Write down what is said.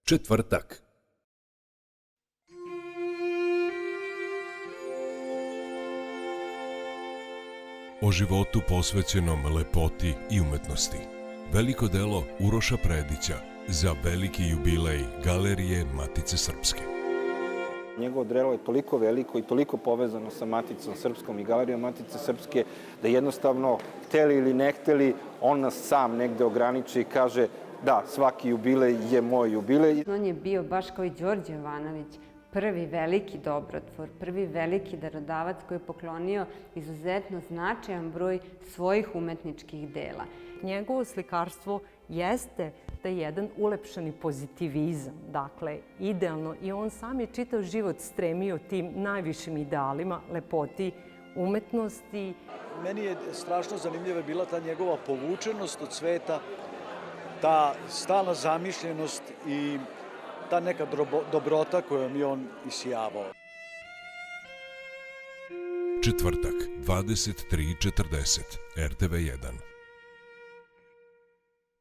Četvrtak. O životu posvećenom lepoti i umetnosti. Veliko delo Uroša Predića za veliki jubilej Galerije Matice Srpske. Njegovo delo je toliko veliko i toliko povezano sa Maticom Srpskom i Galerijom Matice Srpske da jednostavno, hteli ili ne hteli, on nas sam negde ograniči i kaže da, svaki jubilej je moj jubilej. On je bio, baš kao i Đorđe Jovanović, prvi veliki dobrotvor, prvi veliki darodavac koji je poklonio izuzetno značajan broj svojih umetničkih dela. Njegovo slikarstvo jeste taj jedan ulepšani pozitivizam, dakle, idealno, i on sam je čitav život stremio tim najvišim idealima, lepoti, umetnosti. Meni je strašno zanimljiva bila ta njegova povučenost od sveta, ta stalna zamišljenost i ta neka dobrota kojom je on isijavao. Četvrtak, 23:40, RTV1.